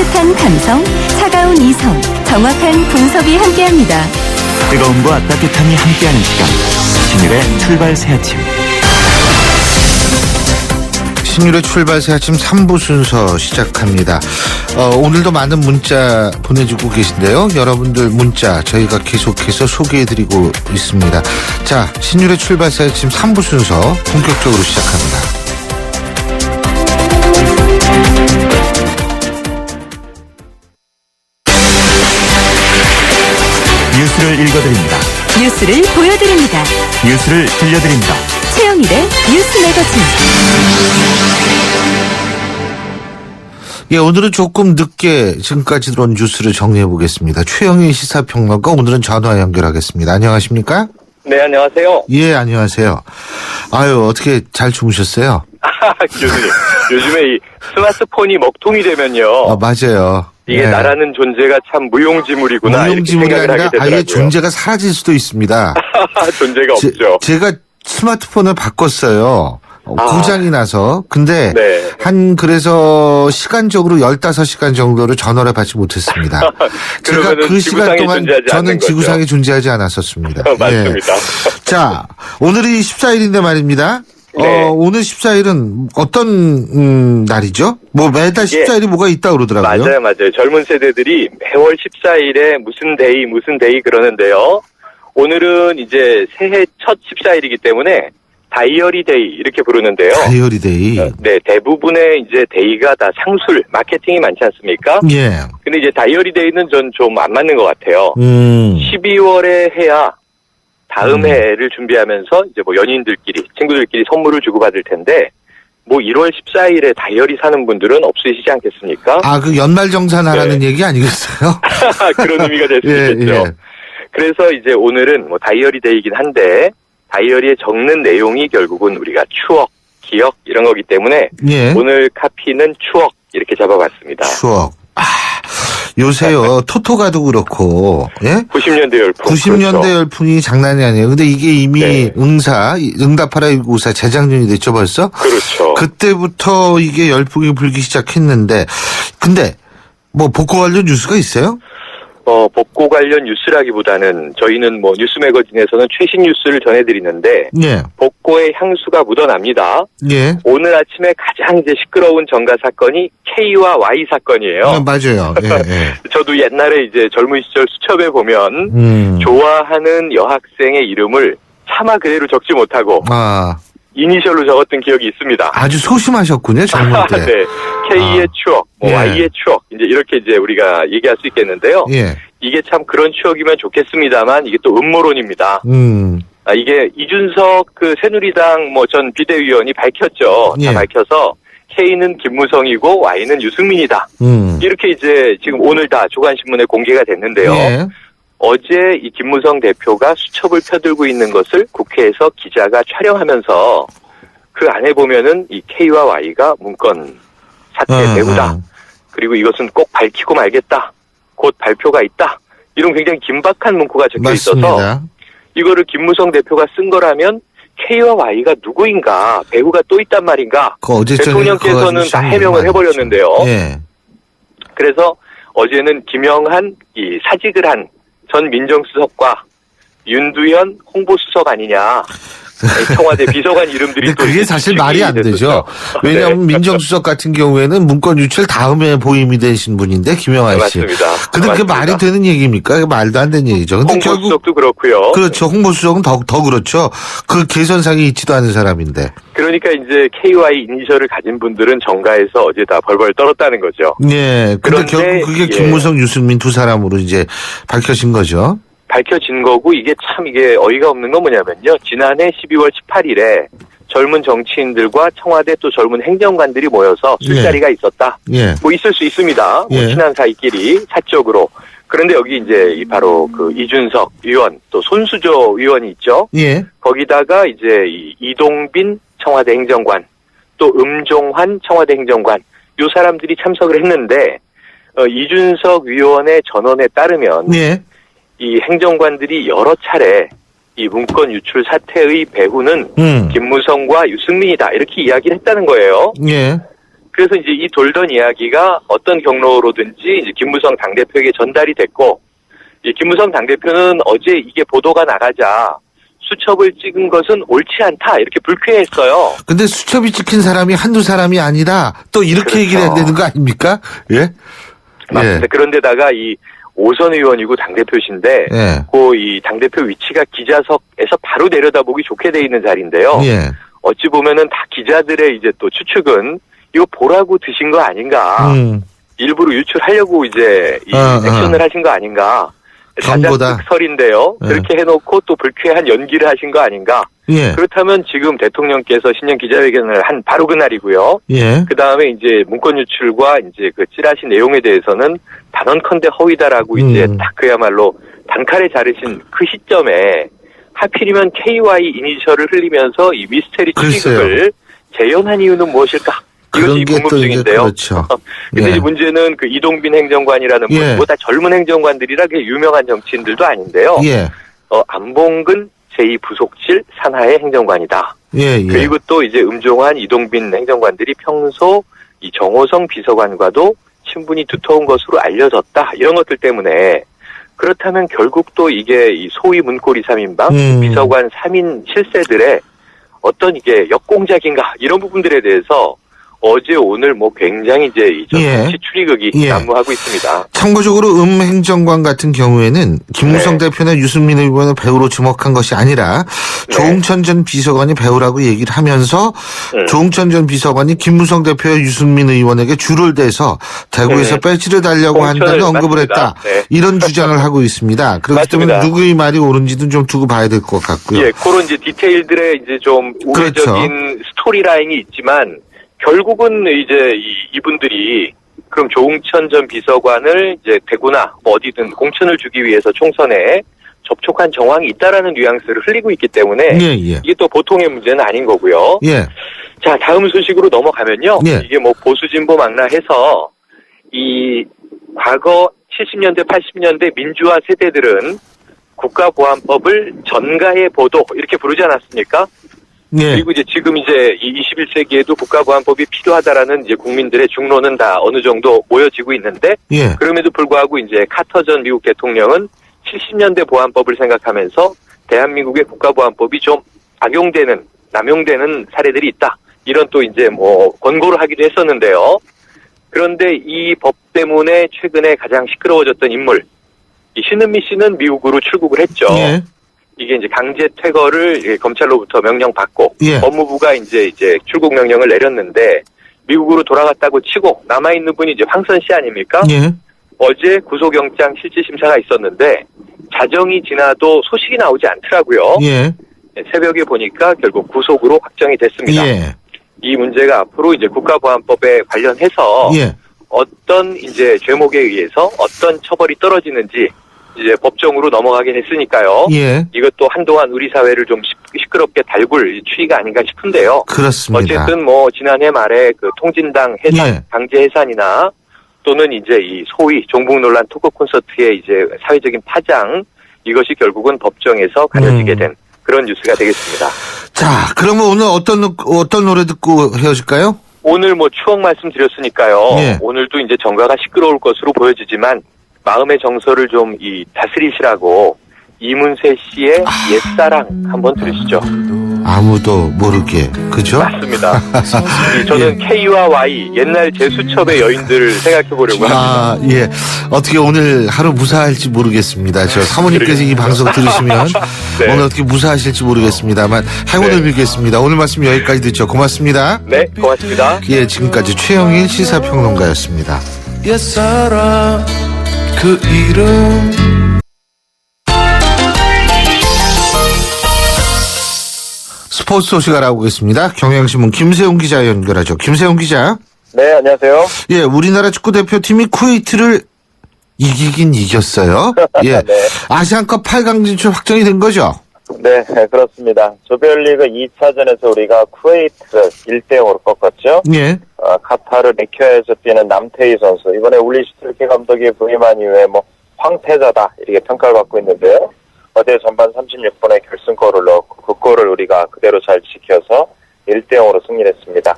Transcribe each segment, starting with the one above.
따뜻한 감성, 차가운 이성, 정확한 분석이 함께합니다. 뜨거움과 따뜻함이 함께하는 시간, 신율의 출발 새 아침. 신율의 출발 새 아침 3부 순서 시작합니다. 오늘도 많은 문자 보내주고 계신데요. 여러분들 문자 저희가 계속해서 소개해드리고 있습니다. 자, 신율의 출발 새 아침 3부 순서 본격적으로 시작합니다. 뉴스를 읽어드립니다. 뉴스를 보여드립니다. 뉴스를 들려드립니다. 최영일의 뉴스 매거진. 예, 오늘은 조금 늦게 지금까지 들어온 뉴스를 정리해 보겠습니다. 최영일 시사평론가, 오늘은 전화 연결하겠습니다. 안녕하십니까? 네, 안녕하세요. 예, 안녕하세요. 아유, 어떻게 잘 주무셨어요? 교수님, 요즘에 이 스마트폰이 먹통이 되면요. 맞아요. 이게 예. 나라는 존재가 참 무용지물이구나. 무용지물이 이렇게 생각을 아니라 하게 되더라고요. 아예 존재가 사라질 수도 있습니다. 존재가 없죠. 제가 스마트폰을 바꿨어요. 고장이 나서. 근데 네. 그래서 시간적으로 15시간 정도를 전화를 받지 못했습니다. 제가 그러면은 그 시간 지구상에 동안 존재하지 저는 않는 거죠. 지구상에 존재하지 않았었습니다. 맞습니다. 예. 자, 오늘이 14일인데 말입니다. 네. 오늘 14일은 어떤 날이죠? 뭐 매달 14일이 뭐가 있다 그러더라고요. 맞아요. 젊은 세대들이 매월 14일에 무슨 데이 그러는데요. 오늘은 이제 새해 첫 14일이기 때문에 다이어리 데이 이렇게 부르는데요. 다이어리 데이. 네, 대부분의 이제 데이가 다 상술, 마케팅이 많지 않습니까? 예. 근데 이제 다이어리 데이는 전 좀 안 맞는 것 같아요. 12월에 해야 다음 해를 준비하면서 이제 뭐 연인들끼리, 친구들끼리 선물을 주고받을 텐데, 뭐 1월 14일에 다이어리 사는 분들은 없으시지 않겠습니까? 그 연말정산하라는 네. 얘기 아니겠어요? 그런 의미가 될 수 예, 있겠죠. 예. 그래서 이제 오늘은 뭐 다이어리 데이이긴 한데, 다이어리에 적는 내용이 결국은 우리가 추억, 기억 이런 거기 때문에 예. 오늘 카피는 추억 이렇게 잡아봤습니다. 추억. 요새요, 토토가도 그렇고, 예? 90년대 열풍. 90년대 그렇죠. 열풍이 장난이 아니에요. 근데 이게 이미 네. 응답하라 194 재작년이 됐죠, 벌써? 그렇죠. 그때부터 이게 열풍이 불기 시작했는데, 근데, 뭐, 복고 관련 뉴스가 있어요? 복고 관련 뉴스라기보다는 저희는 뭐 뉴스 매거진에서는 최신 뉴스를 전해드리는데 예. 복고의 향수가 묻어납니다. 예. 오늘 아침에 가장 이제 시끄러운 정가 사건이 K와 Y 사건이에요. 맞아요. 예, 예. 저도 옛날에 이제 젊은 시절 수첩에 보면 좋아하는 여학생의 이름을 차마 그대로 적지 못하고 이니셜로 적었던 기억이 있습니다. 아주 소심하셨군요, 젊을 때. 네. K의 추억, 뭐 예. Y의 추억, 이제 이렇게 이제 우리가 얘기할 수 있겠는데요. 예. 이게 참 그런 추억이면 좋겠습니다만 이게 또 음모론입니다. 이게 이준석 그 새누리당 뭐 전 비대위원이 밝혔죠. 예. 다 밝혀서 K는 김무성이고 Y는 유승민이다. 이렇게 이제 지금 오늘 다 조간신문에 공개가 됐는데요. 예. 어제 이 김무성 대표가 수첩을 펴들고 있는 것을 국회에서 기자가 촬영하면서 그 안에 보면은 이 K와 Y가 문건 사태의 배후다. 그리고 이것은 꼭 밝히고 말겠다. 곧 발표가 있다. 이런 굉장히 긴박한 문구가 적혀 있어서 맞습니다. 이거를 김무성 대표가 쓴 거라면 K와 Y가 누구인가, 배후가 또 있단 말인가. 어제 대통령께서는 다 해명을 해버렸는데요. 예. 그래서 어제는 김영한 이 사직을 한 전 민정수석과 윤두현 홍보수석 아니냐. 청와대 비서관 이름들이 근데 또 그게 사실 말이 안 되죠. 됐었죠. 왜냐하면 네. 민정수석 같은 경우에는 문건 유출 다음에 보임이 되신 분인데 김영환 씨. 맞습니다. 근데 그게 맞습니다. 말이 되는 얘기입니까? 그게 말도 안 되는 얘기죠. 근데 결국 홍보수석도 그렇고요. 그렇죠. 홍보수석은 더 그렇죠. 그 개선상에 있지도 않은 사람인데. 그러니까 이제 KY 이니셜을 가진 분들은 정가에서 어제 다 벌벌 떨었다는 거죠. 예. 근데 그런데, 결국 그게 김무성, 유승민 두 사람으로 이제 밝혀진 거죠. 밝혀진 거고 이게 참 이게 어이가 없는 건 뭐냐면요. 지난해 12월 18일에 젊은 정치인들과 청와대 또 젊은 행정관들이 모여서 술자리가 있었다. 예. 뭐 있을 수 있습니다. 뭐 예. 친한 사이끼리 사적으로. 그런데 여기 이제 바로 그 이준석 의원 또 손수조 의원이 있죠. 예. 거기다가 이제 이동빈 청와대 행정관 또 음종환 청와대 행정관 요 사람들이 참석을 했는데 이준석 의원의 전언에 따르면 예. 이 행정관들이 여러 차례 이 문건 유출 사태의 배후는 김무성과 유승민이다 이렇게 이야기를 했다는 거예요. 예. 그래서 이제 이 돌던 이야기가 어떤 경로로든지 이제 김무성 당대표에게 전달이 됐고, 이 김무성 당대표는 어제 이게 보도가 나가자 수첩을 찍은 것은 옳지 않다 이렇게 불쾌했어요. 근데 수첩이 찍힌 사람이 한두 사람이 아니다. 또 이렇게 그렇죠. 얘기를 해야 되는 거 아닙니까? 예? 맞습니다. 예. 그런데다가 이 5선 의원이고 당대표신데, 예. 그 이 당대표 위치가 기자석에서 바로 내려다보기 좋게 돼 있는 자리인데요. 예. 어찌 보면은 다 기자들의 이제 또 추측은 이거 보라고 드신 거 아닌가. 일부러 유출하려고 이제 이 액션을 하신 거 아닌가. 경고다. 자작설인데요. 예. 그렇게 해놓고 또 불쾌한 연기를 하신 거 아닌가. 예. 그렇다면 지금 대통령께서 신년 기자회견을 한 바로 그날이고요. 예. 그 다음에 이제 문건 유출과 이제 그 찌라시 내용에 대해서는 단언컨대 허위다라고 이제 딱 그야말로 단칼에 자르신 그 시점에 하필이면 KY 이니셜을 흘리면서 이 미스테리 취급을 재연한 이유는 무엇일까? 이것이 그런 게 또 이제 궁금증인데요. 그렇죠. 근데 예. 이제 문제는 그 이동빈 행정관이라는 분, 예. 뭐 다 젊은 행정관들이라 그 유명한 정치인들도 아닌데요. 예. 안봉근 제2부속실 산하의 행정관이다. 예. 예. 그리고 또 이제 음종환 이동빈 행정관들이 평소 이 정호성 비서관과도 친분이 두터운 것으로 알려졌다. 이런 것들 때문에 그렇다면 결국 또 이게 이 소위 문고리 3인방, 비서관 3인 실세들의 어떤 이게 역공작인가 이런 부분들에 대해서 어제 오늘 뭐 굉장히 이제 이 정치 추리극이 난무하고 있습니다. 참고적으로 행정관 같은 경우에는 김무성 대표나 유승민 의원을 배우로 지목한 것이 아니라 조응천 전 비서관이 배우라고 얘기를 하면서 조응천 전 비서관이 김무성 대표와 유승민 의원에게 줄을 대서 대구에서 배지를 달려고 한다는 언급을 했다. 이런 주장을 하고 있습니다. 그렇기 때문에 누구의 말이 옳은지는 좀 두고 봐야 될 것 같고요. 예, 그런 이제 디테일들의 이제 좀 우회적인 스토리라인이 있지만 결국은 이제 이분들이 그럼 조응천 전 비서관을 이제 대구나 뭐 어디든 공천을 주기 위해서 총선에 접촉한 정황이 있다라는 뉘앙스를 흘리고 있기 때문에 이게 또 보통의 문제는 아닌 거고요. 자, 다음 소식으로 넘어가면요. 이게 뭐 보수 진보 망라해서 이 과거 70년대 80년대 민주화 세대들은 국가보안법을 전가의 보도 이렇게 부르지 않았습니까? 그리고 이제 지금 이제 이 21세기에도 국가보안법이 필요하다라는 이제 국민들의 중론은 다 어느 정도 모여지고 있는데 그럼에도 불구하고 이제 카터 전 미국 대통령은 70년대 보안법을 생각하면서 대한민국의 국가보안법이 좀 악용되는, 남용되는 사례들이 있다. 이런 또 이제 뭐 권고를 하기도 했었는데요. 그런데 이 법 때문에 최근에 가장 시끄러워졌던 인물, 이 신은미 씨는 미국으로 출국을 했죠. 이게 이제 강제 퇴거를 검찰로부터 명령받고 법무부가 이제 출국 명령을 내렸는데 미국으로 돌아갔다고 치고 남아있는 분이 이제 황선 씨 아닙니까? 어제 구속영장 실질심사가 있었는데 자정이 지나도 소식이 나오지 않더라고요. 새벽에 보니까 결국 구속으로 확정이 됐습니다. 이 문제가 앞으로 이제 국가보안법에 관련해서 어떤 이제 죄목에 의해서 어떤 처벌이 떨어지는지 이제 법정으로 넘어가긴 했으니까요. 이것도 한동안 우리 사회를 좀 시끄럽게 달굴 추이가 아닌가 싶은데요. 그렇습니다. 어쨌든 뭐 지난해 말에 그 통진당 해산, 강제 해산이나 또는 이제 이 소위 종북 논란 토크 콘서트의 이제 사회적인 파장, 이것이 결국은 법정에서 가려지게 된 그런 뉴스가 되겠습니다. 자, 그러면 오늘 어떤 노래 듣고 헤어질까요? 오늘 뭐 추억 말씀드렸으니까요. 오늘도 이제 정가가 시끄러울 것으로 보여지지만 마음의 정서를 좀 다스리시라고 이문세 씨의 옛사랑 한번 들으시죠. 아무도 모르게, 그죠? 맞습니다. 저는 K와 Y, 옛날 제수첩의 여인들을 생각해 보려고 합니다. 어떻게 오늘 하루 무사할지 모르겠습니다. 저 사모님께서 이 방송 들으시면 오늘 어떻게 무사하실지 모르겠습니다만 행운을 빌겠습니다. 오늘 말씀 여기까지 듣죠. 고맙습니다. 네, 고맙습니다. 지금까지 최영일 시사평론가였습니다. 옛사랑 그 이름 스포츠 소식 알아보겠습니다. 경향신문 김세훈 기자 연결하죠. 김세훈 기자. 네, 안녕하세요. 우리나라 축구대표팀이 쿠웨이트를 이기긴 이겼어요. 아시안컵 8강 진출 확정이 된 거죠? 네, 그렇습니다. 조별리그 2차전에서 우리가 쿠웨이트를 1대0으로 꺾었죠. 카타르 레키아에서 뛰는 남태희 선수. 이번에 울리 슈틸케 감독이 부임한 이후에 황태자다 이렇게 평가를 받고 있는데요. 어제 전반 36분에 결승골을 넣었고 그 골을 우리가 그대로 잘 지켜서 1대0으로 승리했습니다.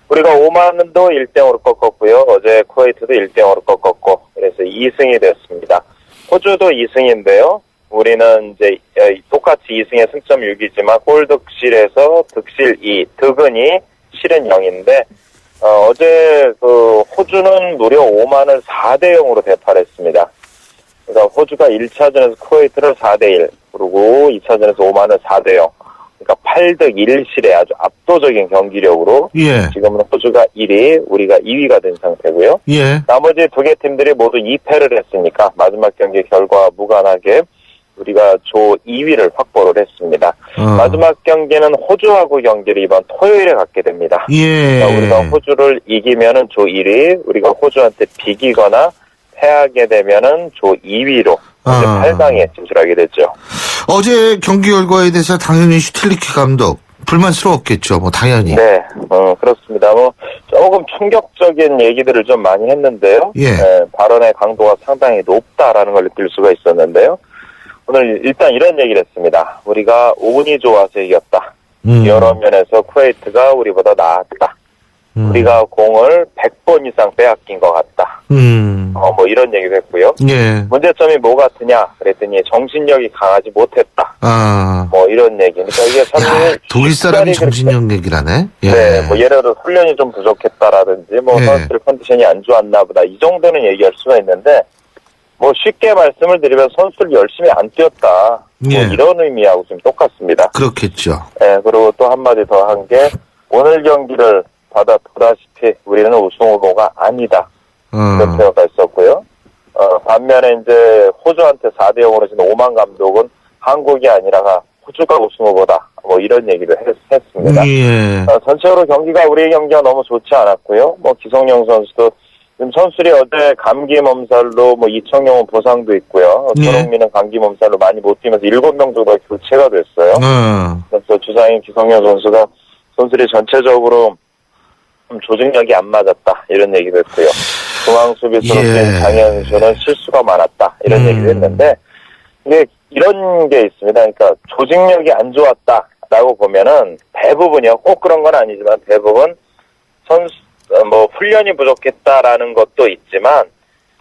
우리가 오만도 1대0으로 꺾었고요. 어제 쿠웨이트도 1대0으로 꺾었고, 그래서 2승이 됐습니다. 호주도 2승인데요. 우리는 이제 똑같이 2승에 승점 6이지만 골 득실에서 득실 2, 득은 2, 실은 0인데 어제 그 호주는 무려 오만을 4대0으로 대파했습니다. 그러니까 호주가 1차전에서 쿠웨이트를 4대1, 그리고 2차전에서 오만을 4대0. 그러니까 8득 1실의 아주 압도적인 경기력으로 예. 지금은 호주가 1위, 우리가 2위가 된 상태고요. 예. 나머지 두 개 팀들이 모두 2패를 했으니까 마지막 경기 결과와 무관하게 우리가 조 2위를 확보를 했습니다. 마지막 경기는 호주하고 경기를 이번 토요일에 갖게 됩니다. 예. 그러니까 우리가 호주를 이기면은 조 1위, 우리가 호주한테 비기거나 패하게 되면은 조 2위로 이제 8강에 진출하게 됐죠. 어제 경기 결과에 대해서 당연히 슈틸리케 감독 불만스러웠겠죠. 뭐 당연히. 네, 그렇습니다. 뭐 조금 충격적인 얘기들을 좀 많이 했는데요. 예. 네, 발언의 강도가 상당히 높다라는 걸 느낄 수가 있었는데요. 오늘 일단 이런 얘기를 했습니다. 우리가 운이 좋아서 이겼다. 여러 면에서 쿠웨이트가 우리보다 나았다. 우리가 공을 100번 이상 빼앗긴 것 같다. 뭐 이런 얘기도 했고요. 예. 문제점이 뭐 같으냐? 그랬더니 정신력이 강하지 못했다. 뭐 이런 얘기. 그러니까 이게 참 독일 사람이 정신력 얘기라네. 예. 네, 뭐 예를 들어 훈련이 좀 부족했다라든지 뭐 예. 선수들 컨디션이 안 좋았나 보다. 이 정도는 얘기할 수가 있는데 뭐 쉽게 말씀을 드리면 선수들 열심히 안 뛰었다. 예. 뭐 이런 의미하고 좀 똑같습니다. 그렇겠죠. 네, 그리고 또 한마디 더 한 게 오늘 경기를 보다시피 우리는 우승 후보가 아니다. 이런 표현가 있었고요. 반면에 이제 호주한테 4대0으로 진 오만 감독은 한국이 아니라 호주가 우승 후보다. 뭐 이런 얘기를 했습니다. 예. 전체적으로 경기가 우리의 경기가 너무 좋지 않았고요. 뭐 기성용 선수도 지금 선수들이 어제 감기 몸살로 뭐 이청용은 부상도 있고요. 예. 손흥민은 감기 몸살로 많이 못 뛰면서 7명 정도가 교체가 됐어요. 그래서 주장인 기성용 선수가 선수들이 전체적으로 좀 조직력이 안 맞았다 이런 얘기도 했고요. 중앙 수비수로 뛴 장현수는 실수가 많았다 이런 얘기도 했는데 이게 이런 게 있습니다. 그러니까 조직력이 안 좋았다라고 보면은 대부분이요. 꼭 그런 건 아니지만 대부분 선수 뭐 훈련이 부족했다라는 것도 있지만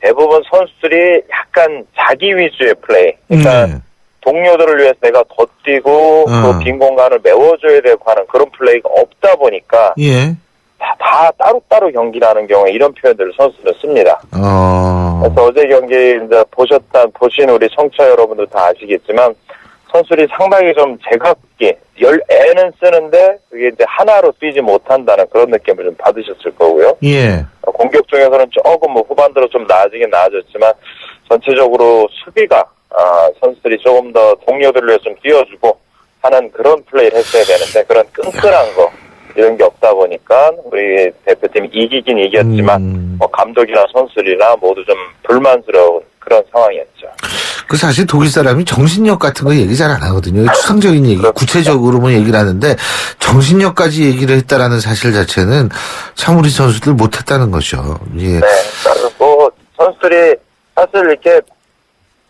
대부분 선수들이 약간 자기 위주의 플레이. 그러니까 동료들을 위해서 내가 더 뛰고 그 빈 공간을 메워줘야 되고 하는 그런 플레이가 없다 보니까 예. 다 따로따로 경기를 하는 경우에 이런 표현들을 선수들은 씁니다. 그래서 어제 경기 이제 보신 우리 청취자 여러분들 다 아시겠지만 선수들이 상당히 좀 제각기, 애는 쓰는데 그게 이제 하나로 뛰지 못한다는 그런 느낌을 좀 받으셨을 거고요. 예. 공격 중에서는 조금 뭐 후반대로 좀 나아지긴 나아졌지만 전체적으로 수비가 선수들이 조금 더 동료들을 위해서 좀 뛰어주고 하는 그런 플레이를 했어야 되는데 그런 끈끈한 거 이런 게 없다 보니까 우리 대표팀이 이기긴 이겼지만 뭐 감독이나 선수들이나 모두 좀 불만스러운 그런 상황이었죠. 그 사실 독일 사람이 정신력 같은 거 얘기 잘 안 하거든요. 추상적인 얘기, 구체적으로만 얘기를 하는데 정신력까지 얘기를 했다라는 사실 자체는 참 우리 선수들 못했다는 거죠. 예. 네, 뭐 선수들이 사실 이렇게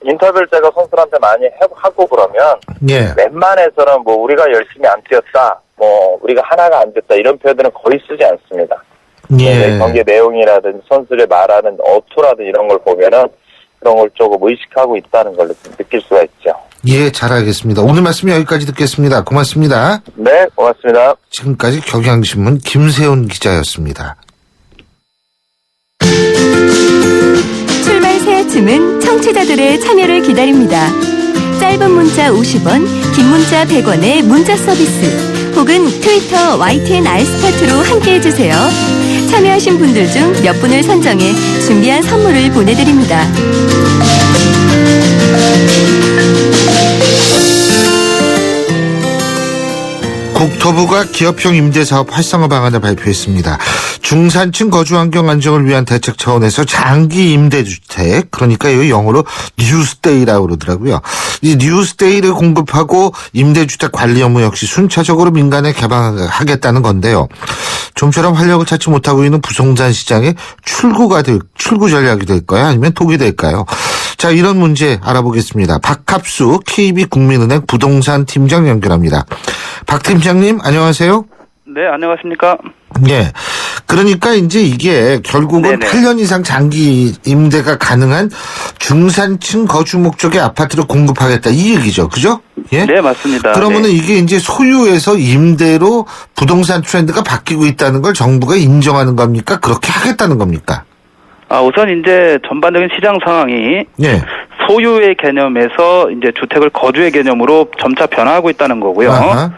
인터뷰를 제가 선수들한테 많이 하고 그러면 예. 웬만해서는 뭐 우리가 열심히 안 뛰었다, 뭐 우리가 하나가 안 됐다 이런 표현들은 거의 쓰지 않습니다. 예. 경기 내용이라든지 선수들이 말하는 어투라든지 이런 걸 보면은 그런 걸 조금 의식하고 있다는 걸 느낄 수가 있죠. 예, 잘 알겠습니다. 오늘 말씀 여기까지 듣겠습니다. 고맙습니다. 네, 고맙습니다. 지금까지 경향신문 김세훈 기자였습니다. 출발 새 아침은 청취자들의 참여를 기다립니다. 짧은 문자 50원, 긴 문자 100원의 문자 서비스 혹은 트위터 YTN 알스타트로 함께해 주세요. 참여하신 분들 중 몇 분을 선정해 준비한 선물을 보내드립니다. 국토부가 기업형 임대사업 활성화 방안을 발표했습니다. 중산층 거주환경 안정을 위한 대책 차원에서 장기 임대주택, 그러니까 이 영어로 뉴스테이라고 그러더라고요. 이 뉴스테이를 공급하고 임대주택 관리 업무 역시 순차적으로 민간에 개방하겠다는 건데요. 좀처럼 활력을 찾지 못하고 있는 부동산 시장의 출구 전략이 될까요? 아니면 독이 될까요? 자, 이런 문제 알아보겠습니다. 박합수 KB 국민은행 부동산 팀장 연결합니다. 박 팀장님, 안녕하세요. 네, 안녕하십니까? 예. 그러니까 이제 이게 결국은 네네. 8년 이상 장기 임대가 가능한 중산층 거주 목적의 아파트를 공급하겠다 이 얘기죠. 그죠? 예? 네, 맞습니다. 그러면은 네. 이게 이제 소유에서 임대로 부동산 트렌드가 바뀌고 있다는 걸 정부가 인정하는 겁니까? 그렇게 하겠다는 겁니까? 우선 이제 전반적인 시장 상황이 예. 소유의 개념에서 이제 주택을 거주의 개념으로 점차 변화하고 있다는 거고요. 아하.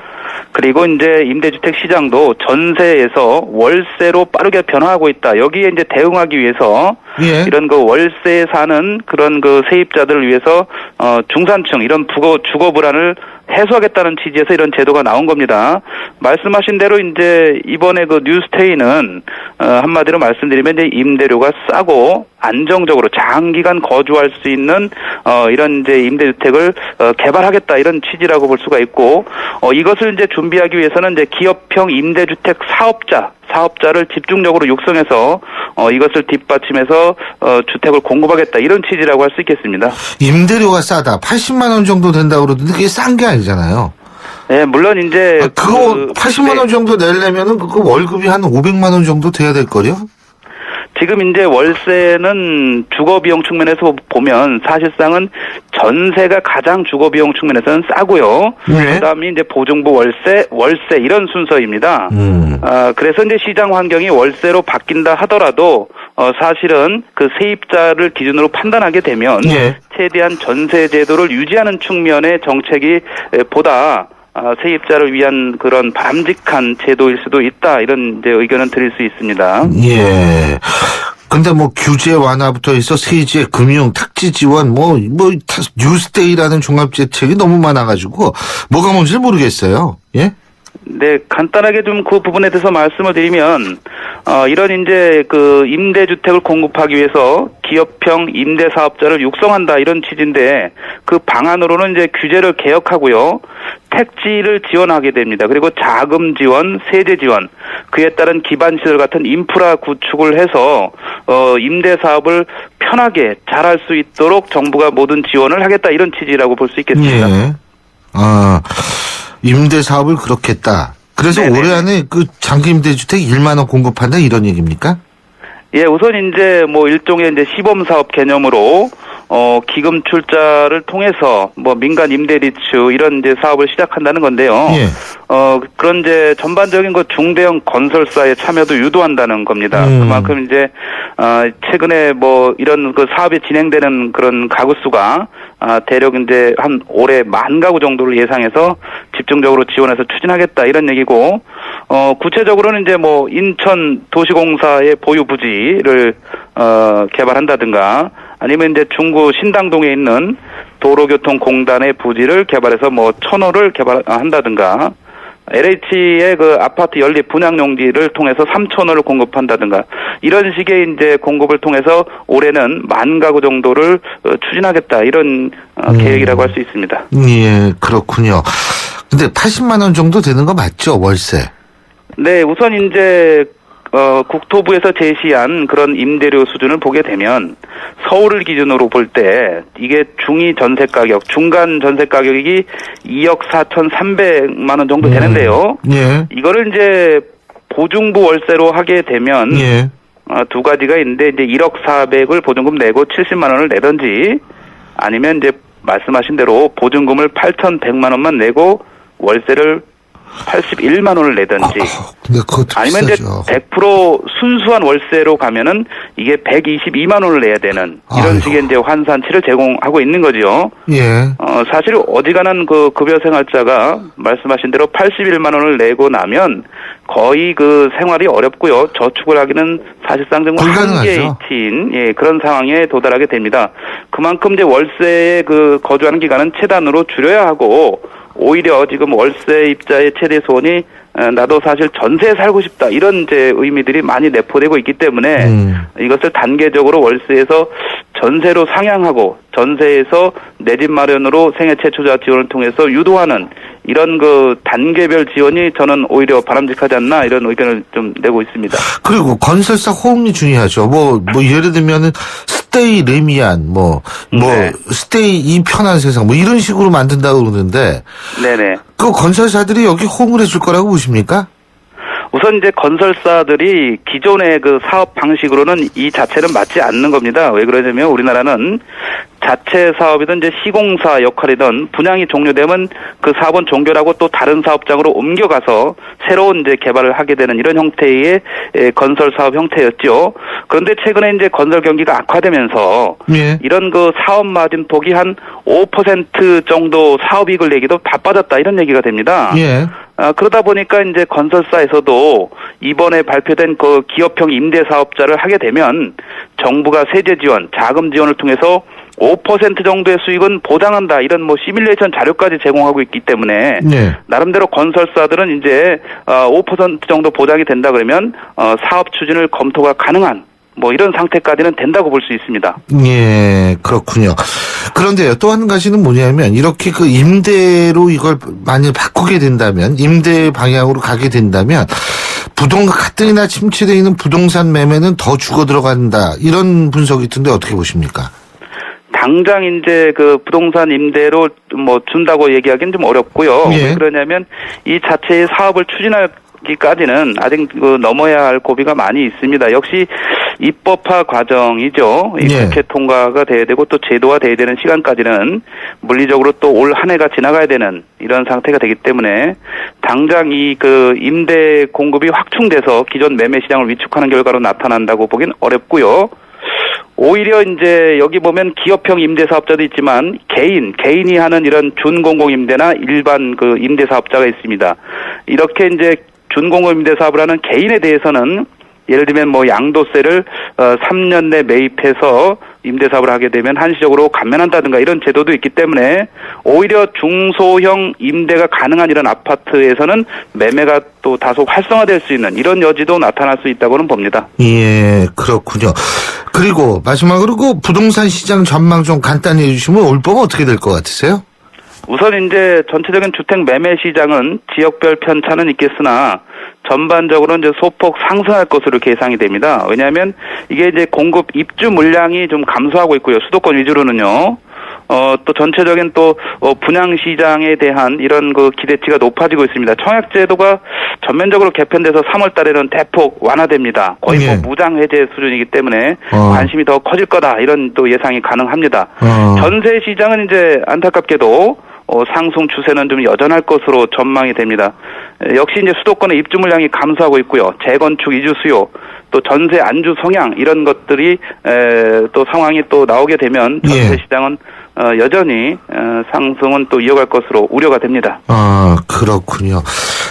그리고 이제 임대주택 시장도 전세에서 월세로 빠르게 변화하고 있다. 여기에 이제 대응하기 위해서 예. 이런 그 월세에 사는 그런 그 세입자들을 위해서 중산층 이런 주거 불안을 해소하겠다는 취지에서 이런 제도가 나온 겁니다. 말씀하신 대로 이제 이번에 그 뉴스테이는 한마디로 말씀드리면 이제 임대료가 싸고 안정적으로 장기간 거주할 수 있는 이런 이제 임대주택을 개발하겠다 이런 취지라고 볼 수가 있고 이것을 이제 준비하기 위해서는 이제 기업형 임대주택 사업자를 집중적으로 육성해서 이것을 뒷받침해서 주택을 공급하겠다 이런 취지라고 할 수 있겠습니다. 임대료가 싸다. 80만 원 정도 된다고 그러던데 그게 싼 게 아니잖아요. 네, 물론 이제 그거 80만 원 정도 내려면은 그거 월급이 한 500만 원 정도 돼야 될 거요? 지금 이제 월세는 주거비용 측면에서 보면 사실상은 전세가 가장 주거비용 측면에서는 싸고요. 네. 그다음에 이제 보증부 월세 이런 순서입니다. 그래서 이제 시장 환경이 월세로 바뀐다 하더라도 사실은 그 세입자를 기준으로 판단하게 되면 예. 최대한 전세 제도를 유지하는 측면의 정책이 보다 세입자를 위한 그런 바람직한 제도일 수도 있다 이런 이제 의견은 드릴 수 있습니다. 예. 근데 뭐 규제 완화부터 해서 세제, 금융, 택지 지원, 뉴스데이라는 종합대책이 너무 많아가지고 뭐가 뭔지 모르겠어요. 예? 네, 간단하게 좀 그 부분에 대해서 말씀을 드리면, 이런 이제 그 임대주택을 공급하기 위해서 기업형 임대사업자를 육성한다 이런 취지인데 그 방안으로는 이제 규제를 개혁하고요. 택지를 지원하게 됩니다. 그리고 자금 지원, 세제 지원, 그에 따른 기반시설 같은 인프라 구축을 해서, 임대사업을 편하게 잘할 수 있도록 정부가 모든 지원을 하겠다 이런 취지라고 볼 수 있겠습니다. 예. 임대 사업을 그렇게 했다. 그래서 네네. 올해 안에 그 장기 임대주택 1만 원 공급한다 이런 얘기입니까? 예, 우선 이제 뭐 일종의 이제 시범 사업 개념으로 기금 출자를 통해서 뭐 민간 임대 리츠 이런 이제 사업을 시작한다는 건데요. 예. 그런 이제 전반적인 그 중대형 건설사의 참여도 유도한다는 겁니다. 그만큼 이제 최근에 뭐 이런 그 사업이 진행되는 그런 가구 수가 대략 이제 한 올해 10,000 가구 정도를 예상해서 집중적으로 지원해서 추진하겠다 이런 얘기고 구체적으로는 이제 뭐 인천 도시공사의 보유 부지를 개발한다든가 아니면 이제 중구 신당동에 있는 도로교통공단의 부지를 개발해서 뭐 1,000호를 개발한다든가 LH의 그 아파트 연립 분양 용지를 통해서 3,000호를 공급한다든가 이런 식의 이제 공급을 통해서 올해는 10,000 가구 정도를 추진하겠다 이런 계획이라고 할 수 있습니다. 예, 그렇군요. 근데 80만 원 정도 되는 거 맞죠, 월세? 네, 우선 이제 국토부에서 제시한 그런 임대료 수준을 보게 되면 서울을 기준으로 볼 때 이게 중위 전세 가격, 중간 전세 가격이 2억 4,300만 원 정도 되는데요. 예. 이거를 이제 보증부 월세로 하게 되면 예. 두 가지가 있는데 이제 1억 400을 보증금 내고 70만 원을 내든지 아니면 이제 말씀하신 대로 보증금을 8,100만 원만 내고 월세를 81만 원을 내든지 근데 그것도 아니면 비싸죠. 이제 100% 순수한 월세로 가면은 이게 122만 원을 내야 되는 이런 아이고. 식의 이제 환산치를 제공하고 있는 거죠. 예. 사실 어지간한 그 급여 생활자가 말씀하신 대로 81만 원을 내고 나면 거의 그 생활이 어렵고요. 저축을 하기는 사실상 좀 한계에 불가능하죠. 친 예, 그런 상황에 도달하게 됩니다. 그만큼 이제 월세에 그 거주하는 기간은 최단으로 줄여야 하고 오히려 지금 월세입자의 최대 소원이 나도 사실 전세에 살고 싶다 이런 이제 의미들이 많이 내포되고 있기 때문에 이것을 단계적으로 월세에서 전세로 상향하고 전세에서 내 집 마련으로 생애 최초자 지원을 통해서 유도하는 이런 그 단계별 지원이 저는 오히려 바람직하지 않나 이런 의견을 좀 내고 있습니다. 그리고 건설사 호응이 중요하죠. 뭐 예를 들면은 스테이 레미안, 네. 스테이 이 편한 세상, 뭐 이런 식으로 만든다고 그러는데, 네네. 그 건설사들이 여기 호응을 해줄 거라고 보십니까? 우선 이제 건설사들이 기존의 그 사업 방식으로는 이 자체는 맞지 않는 겁니다. 왜 그러냐면 우리나라는 자체 사업이든 이제 시공사 역할이든 분양이 종료되면 그 사업은 종결하고 또 다른 사업장으로 옮겨가서 새로운 이제 개발을 하게 되는 이런 형태의 건설 사업 형태였죠. 그런데 최근에 이제 건설 경기가 악화되면서 예. 이런 그 사업 마진폭이 한 5% 정도 사업이익을 내기도 바빠졌다 이런 얘기가 됩니다. 예. 그러다 보니까 이제 건설사에서도 이번에 발표된 그 기업형 임대 사업자를 하게 되면 정부가 세제 지원, 자금 지원을 통해서 5% 정도의 수익은 보장한다 이런 뭐 시뮬레이션 자료까지 제공하고 있기 때문에 네. 나름대로 건설사들은 이제 5% 정도 보장이 된다 그러면 사업 추진을 검토가 가능한 뭐 이런 상태까지는 된다고 볼 수 있습니다. 예, 그렇군요. 그런데요, 또 한 가지는 뭐냐면 이렇게 그 임대로 이걸 만약 바꾸게 된다면 임대 방향으로 가게 된다면 부동산 가뜩이나 침체되어 있는 부동산 매매는 더 죽어 들어간다 이런 분석이 있던데 어떻게 보십니까? 당장 이제 그 부동산 임대로 뭐 준다고 얘기하기는 좀 어렵고요. 예. 왜 그러냐면 이 자체의 사업을 추진하기까지는 아직 그 넘어야 할 고비가 많이 있습니다. 역시 입법화 과정이죠. 예. 국회 통과가 돼야 되고 또 제도화 돼야 되는 시간까지는 물리적으로 또 올 한 해가 지나가야 되는 이런 상태가 되기 때문에 당장 이 그 임대 공급이 확충돼서 기존 매매 시장을 위축하는 결과로 나타난다고 보긴 어렵고요. 오히려 이제 여기 보면 기업형 임대 사업자도 있지만 개인이 하는 이런 준공공 임대나 일반 그 임대 사업자가 있습니다. 이렇게 이제 준공공 임대 사업을 하는 개인에 대해서는 예를 들면 뭐 양도세를 3년 내 매입해서 임대 사업을 하게 되면 한시적으로 감면한다든가 이런 제도도 있기 때문에 오히려 중소형 임대가 가능한 이런 아파트에서는 매매가 또 다소 활성화될 수 있는 이런 여지도 나타날 수 있다고는 봅니다. 예, 그렇군요. 그리고 마지막으로 그 부동산 시장 전망 좀 간단히 해주시면 올 봄은 어떻게 될 것 같으세요? 우선 이제 전체적인 주택 매매 시장은 지역별 편차는 있겠으나 전반적으로 이제 소폭 상승할 것으로 계상이 됩니다. 왜냐하면 이게 이제 공급 입주 물량이 좀 감소하고 있고요. 수도권 위주로는요. 또 전체적인 또 분양 시장에 대한 이런 그 기대치가 높아지고 있습니다. 청약제도가 전면적으로 개편돼서 3월 달에는 대폭 완화됩니다. 거의 예. 뭐 무장 해제 수준이기 때문에 관심이 더 커질 거다 이런 또 예상이 가능합니다. 전세 시장은 이제 안타깝게도 상승 추세는 좀 여전할 것으로 전망이 됩니다. 역시 이제 수도권의 입주 물량이 감소하고 있고요. 재건축 이주 수요, 또 전세 안주 성향 이런 것들이 또 상황이 또 나오게 되면 전세 시장은 여전히 상승은 또 이어갈 것으로 우려가 됩니다. 그렇군요.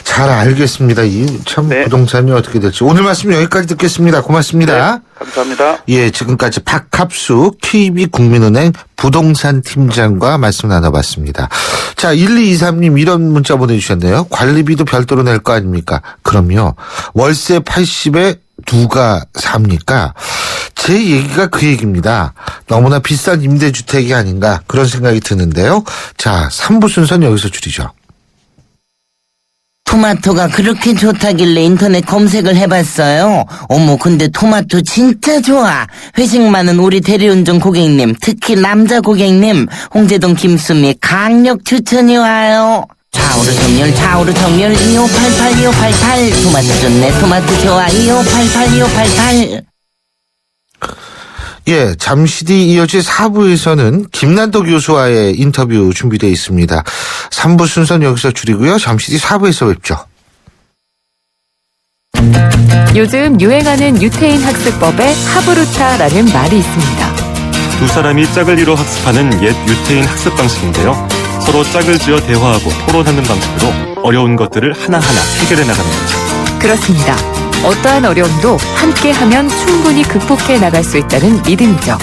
잘 알겠습니다. 이 참 네. 부동산이 어떻게 될지. 오늘 말씀 여기까지 듣겠습니다. 고맙습니다. 네, 감사합니다. 예, 지금까지 박합수 KB국민은행 부동산 팀장과 말씀 나눠봤습니다. 자, 1223님 이런 문자 보내주셨네요. 관리비도 별도로 낼 거 아닙니까? 그럼요. 월세 80에 누가 삽니까? 제 얘기가 그 얘기입니다. 너무나 비싼 임대주택이 아닌가 그런 생각이 드는데요. 자, 3부 순서는 여기서 줄이죠. 토마토가 그렇게 좋다길래 인터넷 검색을 해봤어요. 어머, 근데 토마토 진짜 좋아. 회식 많은 우리 대리운전 고객님, 특히 남자 고객님, 홍제동 김수미 강력 추천이 와요. 좌우로 정렬 2588 토마토 좋네 토마토 좋아 2588. 예, 잠시 뒤 이어질 4부에서는 김난도 교수와의 인터뷰 준비되어 있습니다. 3부 순서는 여기서 줄이고요. 잠시 뒤 4부에서 뵙죠. 요즘 유행하는 유태인 학습법에 하브루타라는 말이 있습니다. 두 사람이 짝을 이뤄 학습하는 옛 유태인 학습 방식인데요. 서로 짝을 지어 대화하고 토론하는 방식으로 어려운 것들을 하나하나 해결해 나가는 거죠. 그렇습니다. 어떠한 어려움도 함께하면 충분히 극복해 나갈 수 있다는 믿음이죠.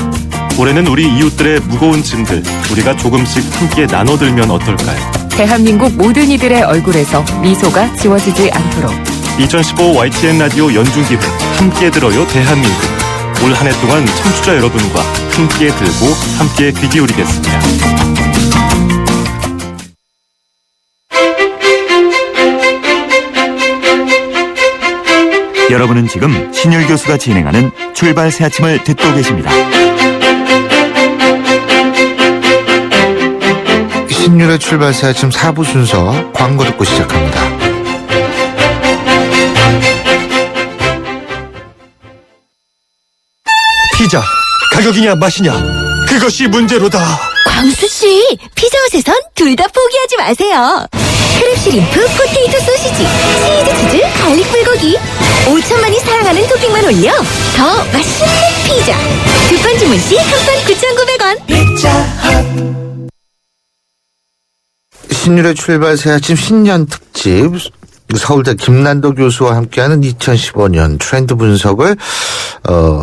올해는 우리 이웃들의 무거운 짐들 우리가 조금씩 함께 나눠들면 어떨까요? 대한민국 모든 이들의 얼굴에서 미소가 지워지지 않도록 2015 YTN 라디오 연중기획 함께 들어요 대한민국. 올 한 해 동안 청취자 여러분과 함께 들고 함께 귀 기울이겠습니다. 여러분은 지금 신율 교수가 진행하는 출발 새 아침을 듣고 계십니다. 신율의 출발 새 아침 4부 순서 광고 듣고 시작합니다. 피자, 가격이냐 맛이냐, 그것이 문제로다. 광수씨, 피자헛에선 둘 다 포기하지 마세요. 크랩 시림프, 포테이토 소시지, 치즈 치즈, 갈릭 불고기. 5천만이 사랑하는 토핑만 올려 더 맛있는 피자. 두 판 주문 시 한 판 9,900원. 신율의 출발 새 아침 신년 특집 서울대 김난도 교수와 함께하는 2015년 트렌드 분석을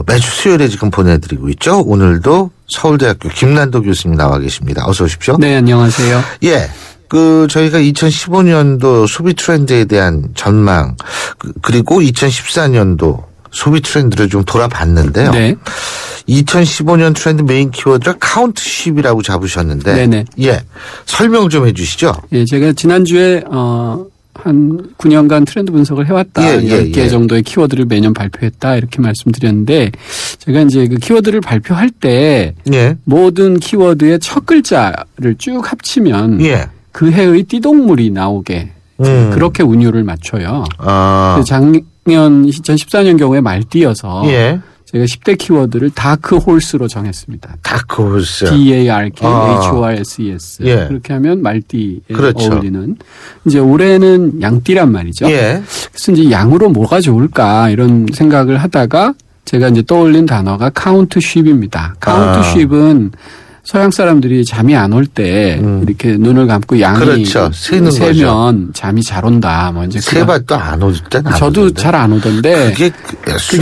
매주 수요일에 지금 보내드리고 있죠. 오늘도 서울대학교 김난도 교수님 나와 계십니다. 어서 오십시오. 네, 안녕하세요. 예. 저희가 2015년도 소비 트렌드에 대한 전망, 그리고 2014년도 소비 트렌드를 좀 돌아봤는데요. 네. 2015년 트렌드 메인 키워드를 카운트쉽이라고 잡으셨는데. 네네. 예. 설명 좀 해 주시죠. 예, 제가 지난주에, 한 9년간 트렌드 분석을 해왔다. 10개 정도의 키워드를 매년 발표했다. 이렇게 말씀드렸는데, 제가 이제 그 키워드를 발표할 때, 모든 키워드의 첫 글자를 쭉 합치면, 그 해의 띠동물이 나오게, 그렇게 운율을 맞춰요. 작년 2014년 경우에 말띠여서, 제가 10대 키워드를 다크홀스로 정했습니다. 다크홀스. DARKHORSES. 그렇게 하면 말띠에 그렇죠. 어울리는. 이제 올해는 양띠란 말이죠. 그래서 이제 양으로 뭐가 좋을까 이런 생각을 하다가 제가 이제 떠올린 단어가 카운트쉽입니다. 카운트쉽은 서양 사람들이 잠이 안 올 때 이렇게 눈을 감고 양이 그렇죠. 세면 잠이 잘 온다. 뭐 이제 세봐도 안 올 때는 저도 잘 안 오던데 그게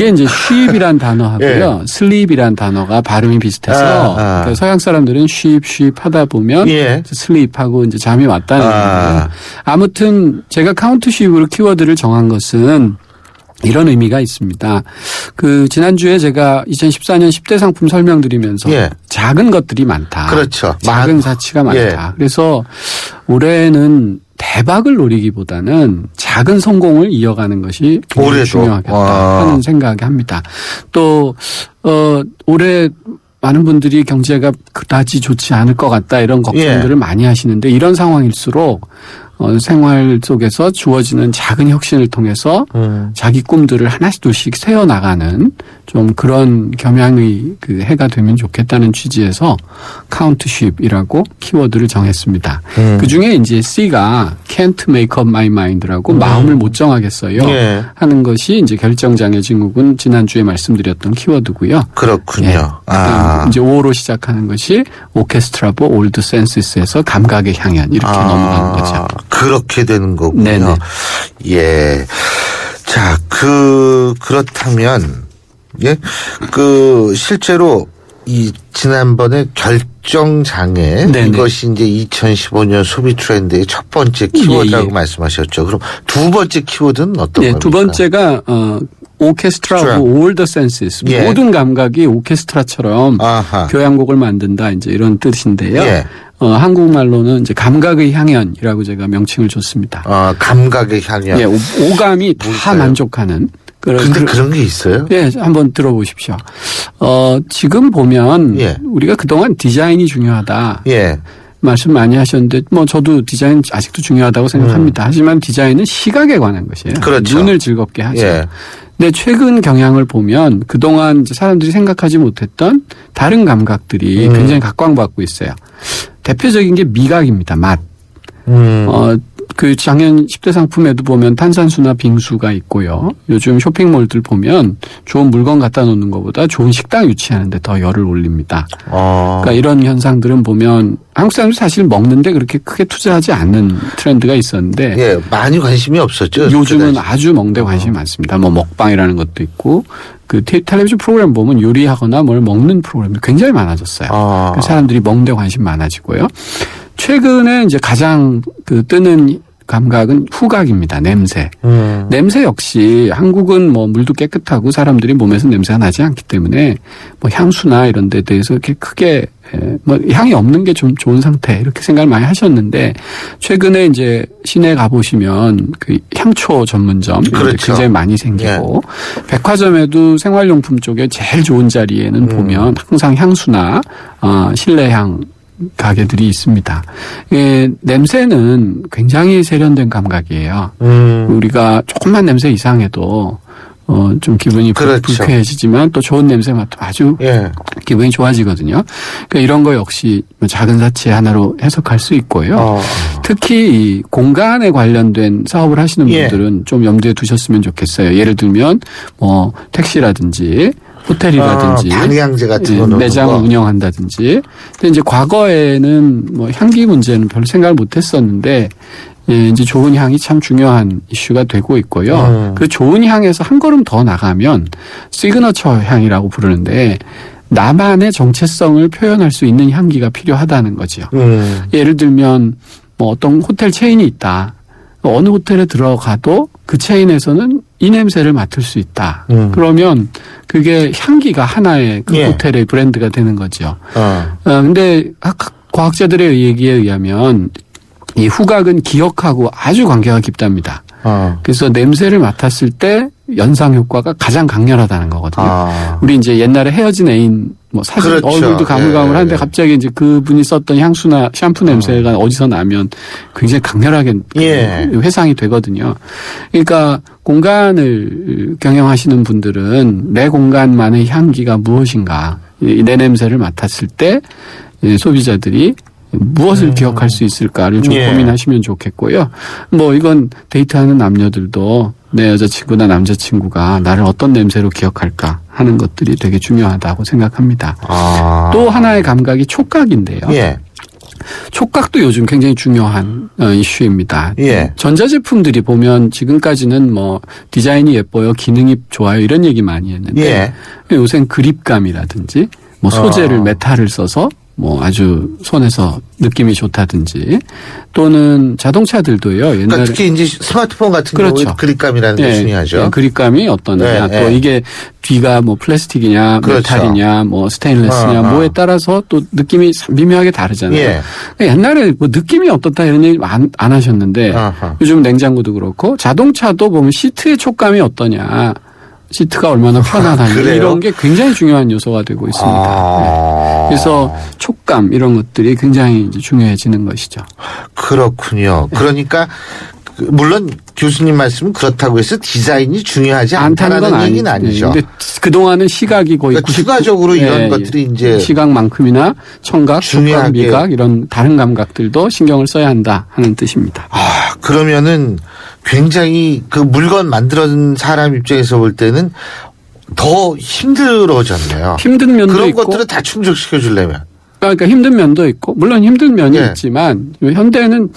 이제 sheep이란 단어하고요. sleep이란 단어가 발음이 비슷해서 그러니까 서양 사람들은 sheep 하다 보면 sleep하고 이제 잠이 왔다는 거예요. 아무튼 제가 카운트 sheep으로 키워드를 정한 것은 이런 의미가 있습니다. 지난주에 제가 2014년 10대 상품 설명드리면서 작은 것들이 많다. 그렇죠. 작은 사치가 많다. 그래서 올해는 대박을 노리기보다는 작은 성공을 이어가는 것이 굉장히 중요하겠다 하는 생각이 합니다. 또, 올해 많은 분들이 경제가 그다지 좋지 않을 것 같다 이런 걱정들을 많이 하시는데 이런 상황일수록 생활 속에서 주어지는 작은 혁신을 통해서 자기 꿈들을 하나씩 둘씩 세워나가는 좀 그런 겸양의 그 해가 되면 좋겠다는 취지에서 카운트쉽이라고 키워드를 정했습니다. 그중에 이제 C가 can't make up my mind라고 마음을 못 정하겠어요 하는 것이 이제 결정장애 증후군 지난주에 말씀드렸던 키워드고요. 그렇군요. 이제 O로 시작하는 것이 오케스트라보 올드 센시스에서 감각의 향연 이렇게 넘어가는 거죠. 그렇게 되는 거군요. 네네. 예. 자, 그렇다면, 실제로 이 지난번에 결정장애 이것이 이제 2015년 소비 트렌드의 첫 번째 키워드라고 말씀하셨죠. 그럼 두 번째 키워드는 어떤 겁니까? 두 번째가 오케스트라하고 올 더 센시스 모든 감각이 오케스트라처럼 교향곡을 만든다 이제 이런 뜻인데요. 한국말로는 이제 감각의 향연이라고 제가 명칭을 줬습니다. 감각의 향연. 오감이 다 만족하는. 근데 그런 게 있어요? 예, 한번 들어보십시오. 지금 보면 우리가 그동안 디자인이 중요하다. 말씀 많이 하셨는데 저도 디자인 아직도 중요하다고 생각합니다. 하지만 디자인은 시각에 관한 것이에요. 그렇죠. 눈을 즐겁게 하죠. 근데 최근 경향을 보면 그동안 이제 사람들이 생각하지 못했던 다른 감각들이 굉장히 각광받고 있어요. 대표적인 게 미각입니다. 맛. 작년 10대 상품에도 보면 탄산수나 빙수가 있고요. 요즘 쇼핑몰들 보면 좋은 물건 갖다 놓는 것보다 좋은 식당 유치하는데 더 열을 올립니다. 그러니까 이런 현상들은 보면 한국 사람들이 사실 먹는데 그렇게 크게 투자하지 않는 트렌드가 있었는데 많이 관심이 없었죠. 요즘은 아주 먹는데 관심이 많습니다. 먹방이라는 것도 있고 텔레비전 프로그램 보면 요리하거나 뭘 먹는 프로그램이 굉장히 많아졌어요. 사람들이 먹는데 관심 많아지고요. 최근에 이제 가장 뜨는 감각은 후각입니다. 냄새. 냄새 역시 한국은 물도 깨끗하고 사람들이 몸에서 냄새가 나지 않기 때문에 향수나 이런 데 대해서 이렇게 크게 향이 없는 게 좀 좋은 상태 이렇게 생각을 많이 하셨는데 최근에 이제 시내 가보시면 향초 전문점 굉장히 많이 생기고 백화점에도 생활용품 쪽에 제일 좋은 자리에는 보면 항상 향수나 실내향 가게들이 있습니다. 냄새는 굉장히 세련된 감각이에요. 우리가 조금만 냄새 이상해도 좀 기분이 그렇죠. 불쾌해지지만 또 좋은 냄새 맡으면 아주 예. 기분이 좋아지거든요. 그러니까 이런 거 역시 작은 사치의 하나로 해석할 수 있고요. 특히 이 공간에 관련된 사업을 하시는 분들은 좀 염두에 두셨으면 좋겠어요. 예를 들면 뭐 택시라든지 호텔이라든지 방향제 같은 거 매장을 운영한다든지. 근데 이제 과거에는 뭐 향기 문제는 별로 생각을 못 했었는데 이제 좋은 향이 참 중요한 이슈가 되고 있고요. 그 좋은 향에서 한 걸음 더 나가면 시그너처 향이라고 부르는데 나만의 정체성을 표현할 수 있는 향기가 필요하다는 거죠. 예를 들면 뭐 어떤 호텔 체인이 있다. 어느 호텔에 들어가도 그 체인에서는 이 냄새를 맡을 수 있다. 그러면 그게 향기가 하나의 그 호텔의 브랜드가 되는 거죠. 근데 과학자들의 얘기에 의하면 이 후각은 기억하고 아주 관계가 깊답니다. 그래서 냄새를 맡았을 때 연상 효과가 가장 강렬하다는 거거든요. 우리 이제 옛날에 헤어진 애인 뭐 사진 그렇죠. 얼굴도 가물가물한데 갑자기 이제 그분이 썼던 향수나 샴푸 냄새가 어디서 나면 굉장히 강렬하게 회상이 되거든요. 그러니까 공간을 경영하시는 분들은 내 공간만의 향기가 무엇인가, 내 냄새를 맡았을 때 소비자들이 무엇을 기억할 수 있을까를 좀 고민하시면 좋겠고요. 뭐 이건 데이트하는 남녀들도 내 여자친구나 남자친구가 나를 어떤 냄새로 기억할까 하는 것들이 되게 중요하다고 생각합니다. 또 하나의 감각이 촉각인데요. 촉각도 요즘 굉장히 중요한 이슈입니다. 전자제품들이 보면 지금까지는 뭐 디자인이 예뻐요, 기능이 좋아요 이런 얘기 많이 했는데 요새는 그립감이라든지 뭐 소재를 메탈을 써서 뭐 아주 손에서 느낌이 좋다든지 또는 자동차들도요. 옛날에 그러니까 특히 이제 스마트폰 같은 경우에 그립감이라는 게 중요하죠. 그립감이 어떠느냐 또 이게 뒤가 뭐 플라스틱이냐 메탈이냐 뭐 스테인리스냐 뭐에 따라서 또 느낌이 미묘하게 다르잖아요. 옛날에 뭐 느낌이 어떻다 이런 얘기 안 하셨는데 요즘 냉장고도 그렇고 자동차도 보면 시트의 촉감이 어떠냐. 시트가 얼마나 편안하냐 이런 게 굉장히 중요한 요소가 되고 있습니다. 그래서 촉감 이런 것들이 굉장히 이제 중요해지는 것이죠. 그렇군요. 그러니까 물론 교수님 말씀은 그렇다고 해서 디자인이 중요하지 않다는 얘기는 아니죠. 근데 그동안은 시각이 거의 그러니까 추가적으로 이런 것들이 이제 시각만큼이나 청각, 촉각, 미각 이런 다른 감각들도 신경을 써야 한다 하는 뜻입니다. 그러면은 굉장히 그 물건 만들어준 사람 입장에서 볼 때는 더 힘들어졌네요. 힘든 면도 그런 있고. 것들을 다 충족시켜 주려면. 그러니까 힘든 면도 있고 물론 힘든 면이 있지만 현대는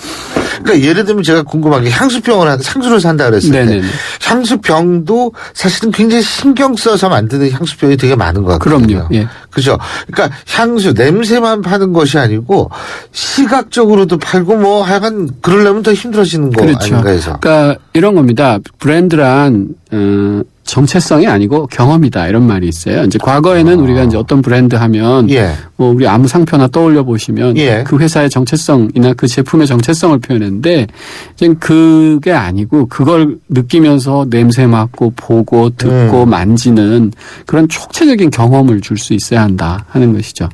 그러니까 예를 들면 제가 궁금한 게 향수를 산다 그랬을 때 향수병도 사실은 굉장히 신경 써서 만드는 향수병이 되게 많은 것 같거든요. 그럼요. 그죠? 그러니까 향수 냄새만 파는 것이 아니고 시각적으로도 팔고 뭐 하여간 그러려면 더 힘들어지는 거 아닌가 해서. 그러니까 이런 겁니다. 브랜드란 정체성이 아니고 경험이다 이런 말이 있어요. 이제 과거에는 우리가 이제 어떤 브랜드 하면 뭐 우리 아무 상표나 떠올려 보시면 그 회사의 정체성이나 그 제품의 정체성을 표현했는데 이제 그게 아니고 그걸 느끼면서 냄새 맡고 보고 듣고 만지는 그런 총체적인 경험을 줄 수 있어야 한다 하는 것이죠.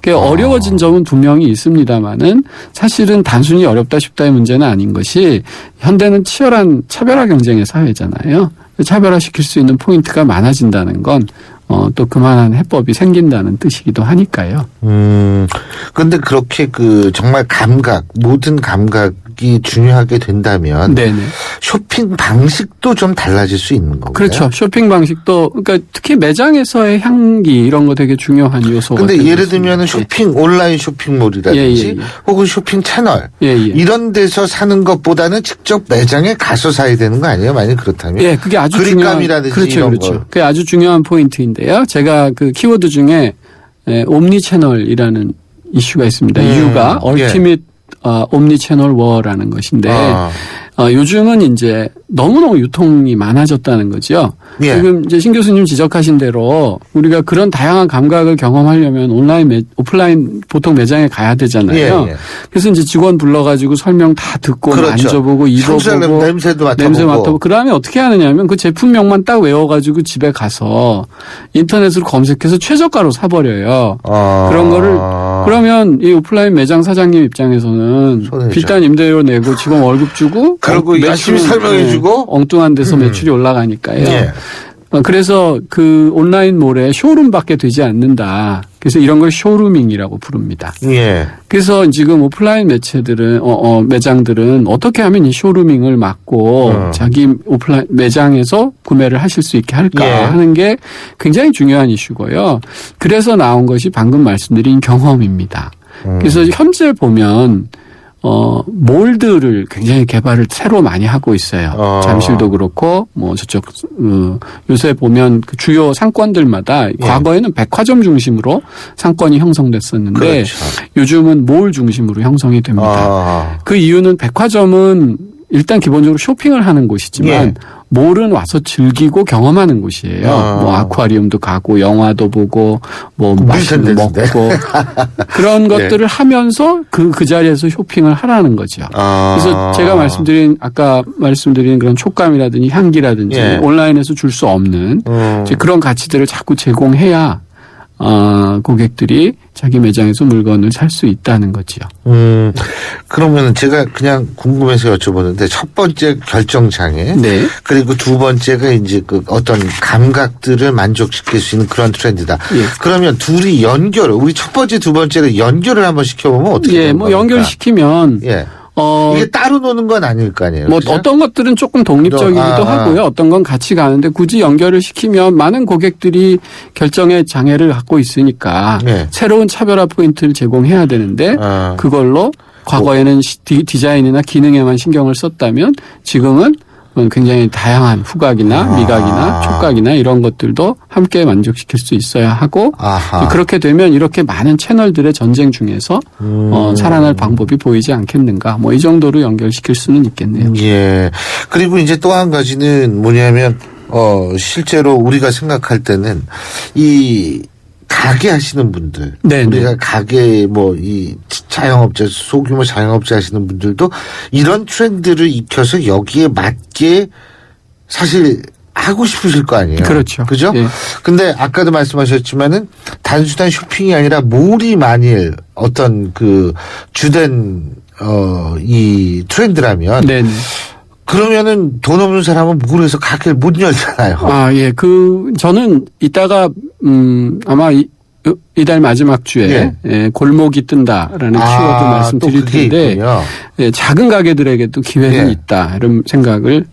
어려워진 점은 분명히 있습니다만은 사실은 단순히 어렵다 쉽다의 문제는 아닌 것이 현대는 치열한 차별화 경쟁의 사회잖아요. 차별화시킬 수 있는 포인트가 많아진다는 건 또 그만한 해법이 생긴다는 뜻이기도 하니까요. 그런데 그렇게 그 정말 모든 감각이 중요하게 된다면 쇼핑 방식도 좀 달라질 수 있는 건가요? 그렇죠. 쇼핑 방식도 그러니까 특히 매장에서의 향기 이런 거 되게 중요한 요소가. 근데 예를 들면 온라인 쇼핑몰이라든지 혹은 쇼핑 채널 이런 데서 사는 것보다는 직접 매장에 가서 사야 되는 거 아니에요? 만약 그렇다면? 그게 아주 그립감이라든지 이런 거. 그게 아주 중요한 포인트인데요. 제가 그 키워드 중에 옴니 채널이라는 이슈가 있습니다. 이유가 얼티밋 옴니 채널 워라는 것인데 요즘은 이제 너무너무 유통이 많아졌다는 거죠. 지금 이제 신 교수님 지적하신 대로 우리가 그런 다양한 감각을 경험하려면 오프라인 보통 매장에 가야 되잖아요. 그래서 이제 직원 불러가지고 설명 다 듣고 만져보고 입어보고 냄새도 냄새 맡아보고 그다음에 어떻게 하느냐면 그 제품명만 딱 외워가지고 집에 가서 인터넷으로 검색해서 최저가로 사버려요. 그런 거를 그러면 이 오프라인 매장 사장님 입장에서는 비싼 임대료 내고 직원 월급 주고 그리고 열심히 설명해주고 엉뚱한 데서 매출이 올라가니까요. 그래서 그 온라인몰에 쇼룸밖에 되지 않는다. 그래서 이런 걸 쇼루밍이라고 부릅니다. 예. 그래서 지금 오프라인 매체들은 매장들은 어떻게 하면 이 쇼루밍을 막고 자기 오프라인 매장에서 구매를 하실 수 있게 할까 예. 하는 게 굉장히 중요한 이슈고요. 그래서 나온 것이 방금 말씀드린 경험입니다. 그래서 현재 보면 몰들을 굉장히 개발을 새로 많이 하고 있어요. 잠실도 그렇고, 뭐 저쪽, 요새 보면 그 주요 상권들마다 과거에는 백화점 중심으로 상권이 형성됐었는데 그렇죠. 요즘은 몰 중심으로 형성이 됩니다. 그 이유는 백화점은 일단 기본적으로 쇼핑을 하는 곳이지만 몰은 와서 즐기고 경험하는 곳이에요. 뭐 아쿠아리움도 가고 영화도 보고 뭐 맛있는 거 먹고 그런 것들을 하면서 그 자리에서 쇼핑을 하라는 거죠. 그래서 제가 아까 말씀드린 그런 촉감이라든지 향기라든지 온라인에서 줄 수 없는 이제 그런 가치들을 자꾸 제공해야 고객들이 자기 매장에서 물건을 살 수 있다는 거지요. 그러면 제가 그냥 궁금해서 여쭤보는데 첫 번째 결정 장애, 네. 그리고 두 번째가 이제 그 어떤 감각들을 만족시킬 수 있는 그런 트렌드다. 예. 그러면 둘이 우리 첫 번째, 두 번째를 연결을 한번 시켜보면 어떻게 되는 뭐 겁니까? 연결시키면 이게 따로 노는 건 아닐 거 아니에요. 뭐 그죠? 어떤 것들은 조금 독립적이기도 하고요. 어떤 건 같이 가는데 굳이 연결을 시키면 많은 고객들이 결정의 장애를 갖고 있으니까 새로운 차별화 포인트를 제공해야 되는데 그걸로 과거에는 디자인이나 기능에만 신경을 썼다면 지금은 굉장히 다양한 후각이나 미각이나 촉각이나 이런 것들도 함께 만족시킬 수 있어야 하고 그렇게 되면 이렇게 많은 채널들의 전쟁 중에서 살아날 방법이 보이지 않겠는가. 뭐 이 정도로 연결시킬 수는 있겠네요. 예. 그리고 이제 또 한 가지는 뭐냐면 실제로 우리가 생각할 때는 이 가게 하시는 분들, 우리가 가게 이 자영업자, 소규모 자영업자 하시는 분들도 이런 트렌드를 익혀서 여기에 맞게 사실 하고 싶으실 거 아니에요. 그렇죠. 그죠? 예. 근데 아까도 말씀하셨지만은 단순한 쇼핑이 아니라 몰이 만일 어떤 그 주된 이 트렌드라면 네네. 그러면은 돈 없는 사람은 몰에서 가게를 못 열잖아요. 예. 저는 이따가, 아마 이달 마지막 주에 골목이 뜬다라는 키워드 말씀드릴 텐데, 작은 가게들에게도 기회는 있다. 이런 생각을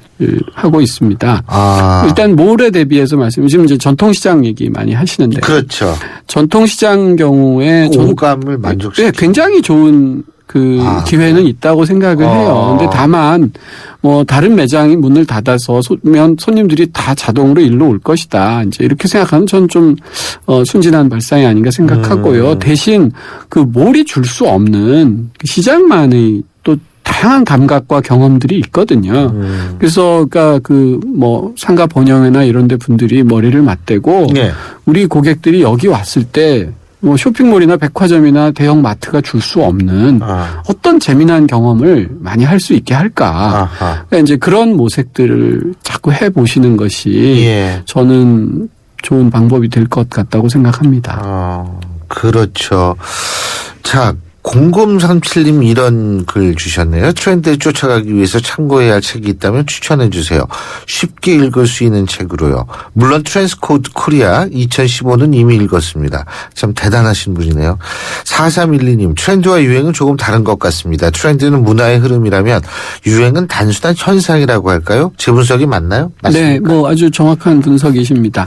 하고 있습니다. 일단 몰에 대비해서 지금 이제 전통시장 얘기 많이 하시는데. 그렇죠. 전통시장 경우에 오감을 만족시키는. 굉장히 좋은 기회는 있다고 생각을 해요. 근데 다만, 다른 매장이 문을 닫아서 손님들이 다 자동으로 일로 올 것이다. 이제 이렇게 생각하면 전 좀, 순진한 발상이 아닌가 생각하고요. 대신 몰이 줄 수 없는 시장만의 또 다양한 감각과 경험들이 있거든요. 그래서, 상가 번영회나 이런 데 분들이 머리를 맞대고, 우리 고객들이 여기 왔을 때, 쇼핑몰이나 백화점이나 대형 마트가 줄 수 없는 어떤 재미난 경험을 많이 할 수 있게 할까. 그러니까 이제 그런 모색들을 자꾸 해보시는 것이 저는 좋은 방법이 될 것 같다고 생각합니다. 그렇죠. 자, 0037님 이런 글 주셨네요. 트렌드에 쫓아가기 위해서 참고해야 할 책이 있다면 추천해 주세요. 쉽게 읽을 수 있는 책으로요. 물론 트랜스코드 코리아 2015는 이미 읽었습니다. 참 대단하신 분이네요. 4312님 트렌드와 유행은 조금 다른 것 같습니다. 트렌드는 문화의 흐름이라면 유행은 단순한 현상이라고 할까요? 제 분석이 맞나요? 맞습니까? 네, 아주 정확한 분석이십니다.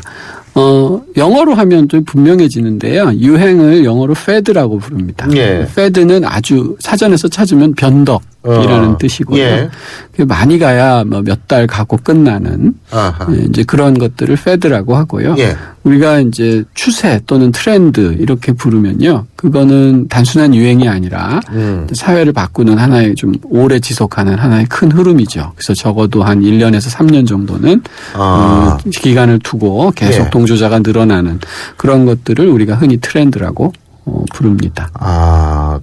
영어로 하면 좀 분명해지는데요. 유행을 영어로 fad라고 부릅니다. fad는 아주 사전에서 찾으면 변덕이라는 뜻이고요. 많이 가야 몇 달 가고 끝나는 이제 그런 것들을 fad라고 하고요. 우리가 이제 추세 또는 트렌드 이렇게 부르면요. 그거는 단순한 유행이 아니라 사회를 바꾸는 하나의 좀 오래 지속하는 하나의 큰 흐름이죠. 그래서 적어도 한 1년에서 3년 정도는 기간을 두고 계속 동조자가 늘어나는 그런 것들을 우리가 흔히 트렌드라고 부릅니다.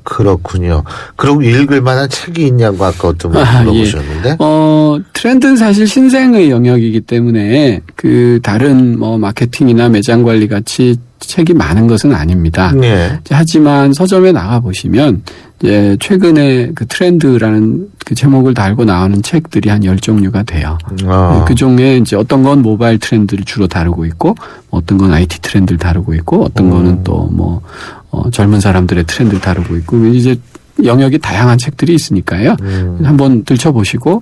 그렇군요. 그리고 읽을 만한 책이 있냐고 아까 어떤 분 물어보셨는데. 트렌드는 사실 신생의 영역이기 때문에 다른 마케팅이나 매장 관리 같이 책이 많은 것은 아닙니다. 네. 하지만 서점에 나가 보시면 이제 최근에 그 트렌드라는 그 제목을 달고 나오는 책들이 한 10종류가 돼요. 그 중에 이제 어떤 건 모바일 트렌드를 주로 다루고 있고, 어떤 건 IT 트렌드를 다루고 있고, 어떤 거는 또 뭐 젊은 사람들의 트렌드를 다루고 있고, 이제 영역이 다양한 책들이 있으니까요. 한번 들춰보시고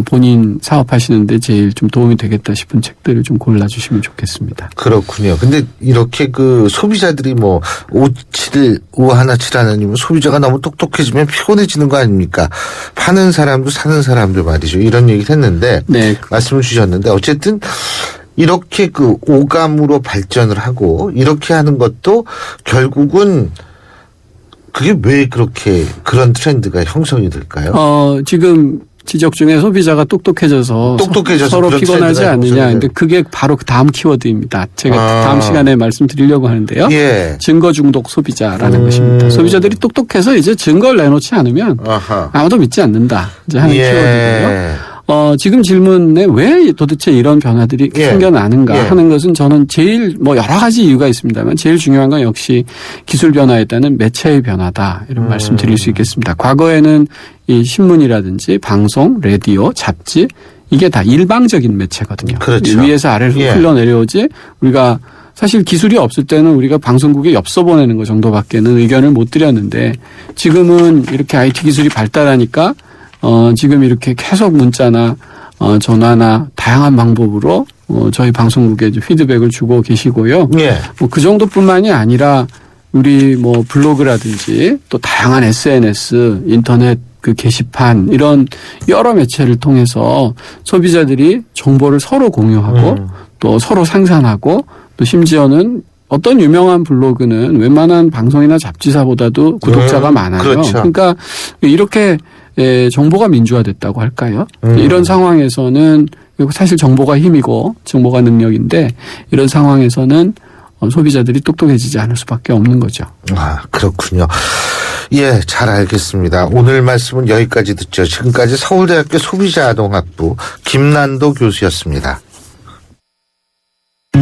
본인 사업하시는데 제일 좀 도움이 되겠다 싶은 책들을 좀 골라주시면 좋겠습니다. 그렇군요. 근데 이렇게 그 소비자들이 뭐 5171님은 소비자가 너무 똑똑해지면 피곤해지는 거 아닙니까? 파는 사람도 사는 사람도 말이죠. 이런 얘기를 했는데 네. 말씀을 주셨는데 어쨌든 이렇게 그 오감으로 발전을 하고 이렇게 하는 것도 결국은 그게 왜 그렇게 그런 트렌드가 형성이 될까요? 지금 지적 중에 소비자가 똑똑해져서 서로 피곤하지 않느냐. 근데 그게 바로 그 다음 키워드입니다. 제가 다음 시간에 말씀드리려고 하는데요. 예. 증거 중독 소비자라는 것입니다. 소비자들이 똑똑해서 이제 증거를 내놓지 않으면 아무도 믿지 않는다. 이제 하는 키워드고요. 지금 질문에 왜 도대체 이런 변화들이 생겨나는가 하는 것은 저는 제일 뭐 여러 가지 이유가 있습니다만 제일 중요한 건 역시 기술 변화에 따른 매체의 변화다. 이런 말씀 드릴 수 있겠습니다. 과거에는 이 신문이라든지 방송, 라디오, 잡지 이게 다 일방적인 매체거든요. 그렇죠. 위에서 아래로 흘러내려오지 우리가 사실 기술이 없을 때는 우리가 방송국에 엽서 보내는 것 정도밖에는 의견을 못 드렸는데 지금은 이렇게 IT 기술이 발달하니까 지금 이렇게 계속 문자나 전화나 다양한 방법으로 저희 방송국에 이제 피드백을 주고 계시고요. 뭐 그 정도뿐만이 아니라 우리 뭐 블로그라든지 또 다양한 SNS, 인터넷 그 게시판 이런 여러 매체를 통해서 소비자들이 정보를 서로 공유하고 또 서로 생산하고 또 심지어는 어떤 유명한 블로그는 웬만한 방송이나 잡지사보다도 구독자가 많아요. 그렇죠. 그러니까 이렇게 정보가 민주화됐다고 할까요? 이런 상황에서는 사실 정보가 힘이고 정보가 능력인데 이런 상황에서는 소비자들이 똑똑해지지 않을 수밖에 없는 거죠. 아, 그렇군요. 예, 잘 알겠습니다. 오늘 말씀은 여기까지 듣죠. 지금까지 서울대학교 소비자아동학부 김난도 교수였습니다.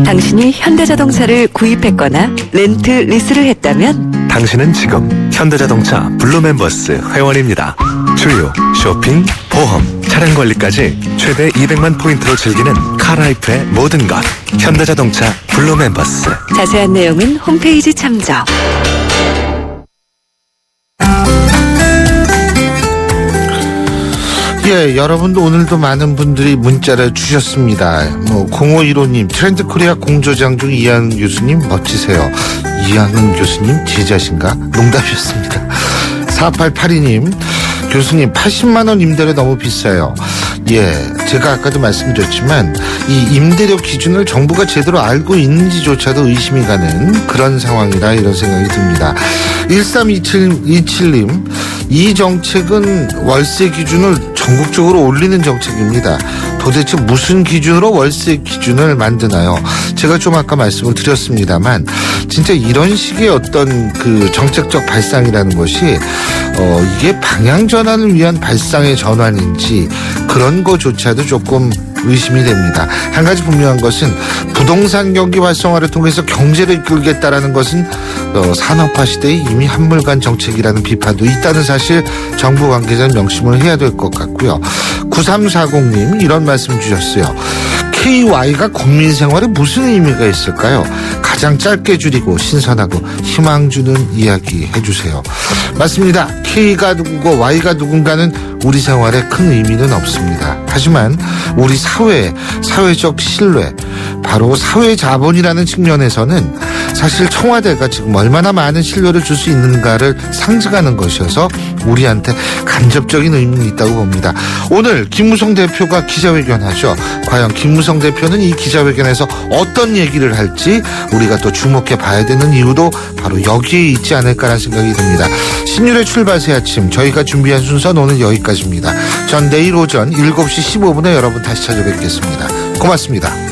당신이 현대자동차를 구입했거나 렌트, 리스를 했다면 당신은 지금 현대자동차 블루멤버스 회원입니다. 주유, 쇼핑, 보험, 차량 관리까지 최대 200만 포인트로 즐기는 카라이프의 모든 것. 현대자동차 블루멤버스. 자세한 내용은 홈페이지 참조. 예, 여러분도 오늘도 많은 분들이 문자를 주셨습니다. 0515님, 트렌드 코리아 공조장 중 이하은 교수님 멋지세요. 이하은 교수님 제자신가? 농담이었습니다. 4882님, 교수님 80만 원 임대료 너무 비싸요. 예, 제가 아까도 말씀드렸지만 이 임대료 기준을 정부가 제대로 알고 있는지조차도 의심이 가는 그런 상황이라 이런 생각이 듭니다. 1327님, 이 정책은 월세 기준을 전국적으로 올리는 정책입니다. 도대체 무슨 기준으로 월세 기준을 만드나요? 제가 좀 아까 말씀을 드렸습니다만 진짜 이런 식의 어떤 그 정책적 발상이라는 것이 이게 방향 전환을 위한 발상의 전환인지 그런 거조차도 조금 의심이 됩니다. 한 가지 분명한 것은 부동산 경기 활성화를 통해서 경제를 이끌겠다라는 것은 산업화 시대에 이미 한물간 정책이라는 비판도 있다는 사실 정부 관계자는 명심을 해야 될 것 같고요. 9340님 이런 말씀 주셨어요. KY가 국민 생활에 무슨 의미가 있을까요? 가장 짧게 줄이고 신선하고 희망 주는 이야기 해주세요. 맞습니다. K가 누구고 Y가 누군가는 우리 생활에 큰 의미는 없습니다. 하지만 우리 사회적 신뢰, 바로 사회자본이라는 측면에서는 사실 청와대가 지금 얼마나 많은 신뢰를 줄 수 있는가를 상징하는 것이어서 우리한테 간접적인 의미는 있다고 봅니다. 오늘 김무성 대표가 기자회견하죠. 과연 김무성 대표는 이 기자회견에서 어떤 얘기를 할지 우리가 또 주목해 봐야 되는 이유도 바로 여기에 있지 않을까라는 생각이 듭니다. 신율의 출발 새 아침, 저희가 준비한 순서는 오늘 여기까지입니다. 전 내일 오전 7시 15분에 여러분 다시 찾아뵙겠습니다. 고맙습니다.